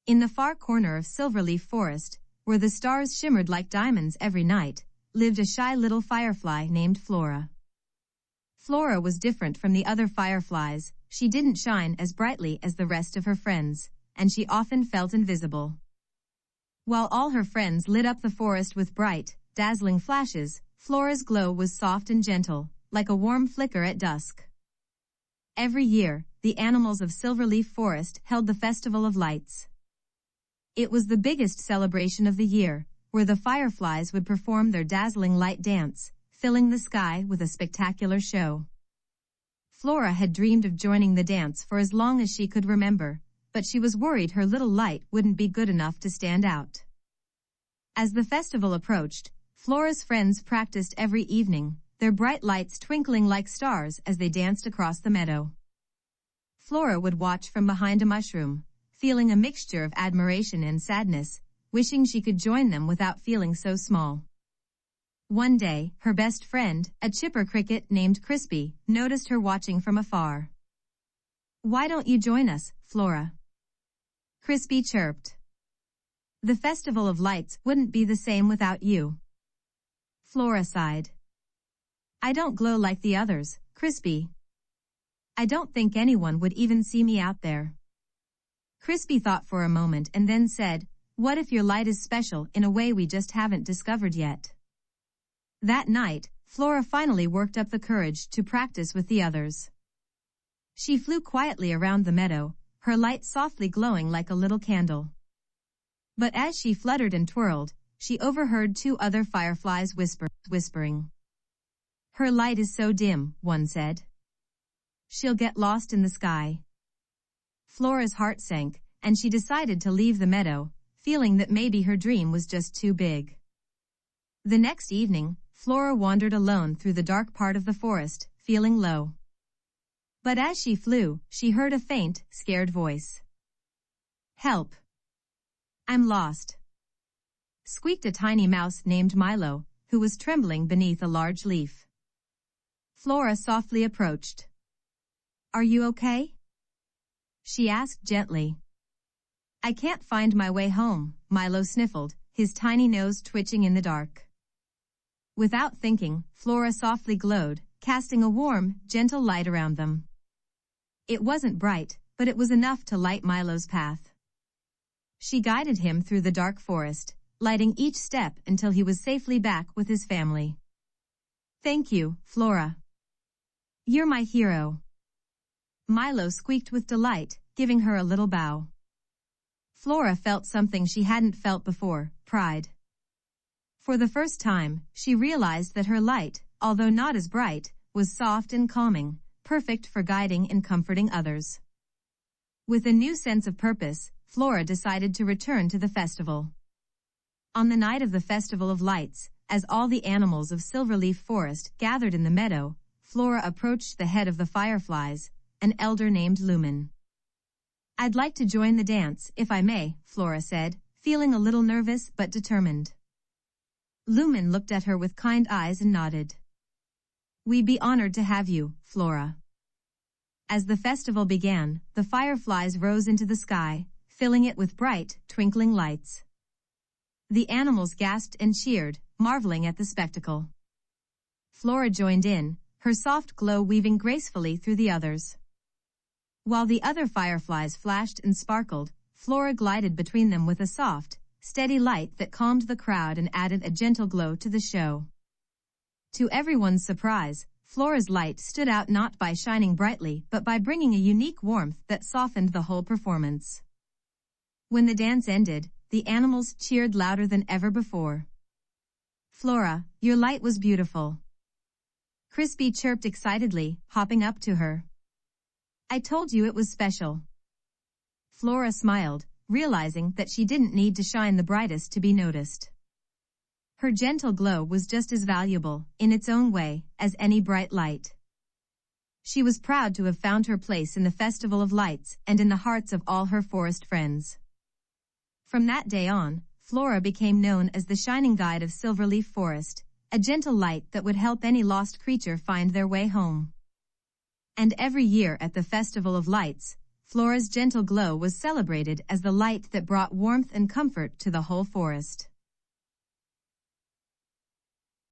In the far corner of Silverleaf Forest, where the stars shimmered like diamonds every night, lived a shy little firefly named Flora. Flora was different from the other fireflies. She didn't shine as brightly as the rest of her friends, and she often felt invisible. While all her friends lit up the forest with bright, dazzling flashes, Flora's glow was soft and gentle, like a warm flicker at dusk. Every year, the animals of Silverleaf Forest held the Festival of Lights. It was the biggest celebration of the year, where the fireflies would perform their dazzling light dance, filling the sky with a spectacular show. Flora had dreamed of joining the dance for as long as she could remember, but she was worried her little light wouldn't be good enough to stand out. As the festival approached, Flora's friends practiced every evening, their bright lights twinkling like stars as they danced across the meadow. Flora would watch from behind a mushroom, feeling a mixture of admiration and sadness, wishing she could join them without feeling so small. One day, her best friend, a chipper cricket named Crispy, noticed her watching from afar. "Why don't you join us, Flora?" Crispy chirped. "The Festival of Lights wouldn't be the same without you." Flora sighed. "I don't glow like the others, Crispy. I don't think anyone would even see me out there." Crispy thought for a moment and then said, "What if your light is special in a way we just haven't discovered yet?" That night, Flora finally worked up the courage to practice with the others. She flew quietly around the meadow, her light softly glowing like a little candle. But as she fluttered and twirled, she overheard two other fireflies whispering. "Her light is so dim," one said. "She'll get lost in the sky." Flora's heart sank, and she decided to leave the meadow, feeling that maybe her dream was just too big. The next evening, Flora wandered alone through the dark part of the forest, feeling low. But as she flew, she heard a faint, scared voice. "Help! I'm lost!" squeaked a tiny mouse named Milo, who was trembling beneath a large leaf. Flora softly approached. "Are you okay?" she asked gently. "I can't find my way home," Milo sniffled, his tiny nose twitching in the dark. Without thinking, Flora softly glowed, casting a warm, gentle light around them. It wasn't bright, but it was enough to light Milo's path. She guided him through the dark forest, lighting each step until he was safely back with his family. "Thank you, Flora. You're my hero." Milo squeaked with delight, giving her a little bow. Flora felt something she hadn't felt before, pride. For the first time, she realized that her light, although not as bright, was soft and calming, perfect for guiding and comforting others. With a new sense of purpose, Flora decided to return to the festival. On the night of the Festival of Lights, as all the animals of Silverleaf Forest gathered in the meadow, Flora approached the head of the fireflies, an elder named Lumen. "I'd like to join the dance, if I may," Flora said, feeling a little nervous but determined. Lumen looked at her with kind eyes and nodded. "We'd be honored to have you, Flora." As the festival began, the fireflies rose into the sky, filling it with bright, twinkling lights. The animals gasped and cheered, marveling at the spectacle. Flora joined in, her soft glow weaving gracefully through the others. While the other fireflies flashed and sparkled, Flora glided between them with a soft, steady light that calmed the crowd and added a gentle glow to the show. To everyone's surprise, Flora's light stood out not by shining brightly but by bringing a unique warmth that softened the whole performance. When the dance ended, the animals cheered louder than ever before. "Flora, your light was beautiful." Crispy chirped excitedly, hopping up to her. "I told you it was special." Flora smiled, realizing that she didn't need to shine the brightest to be noticed. Her gentle glow was just as valuable, in its own way, as any bright light. She was proud to have found her place in the Festival of Lights and in the hearts of all her forest friends. From that day on, Flora became known as the shining guide of Silverleaf Forest, a gentle light that would help any lost creature find their way home. And every year at the Festival of Lights, Flora's gentle glow was celebrated as the light that brought warmth and comfort to the whole forest.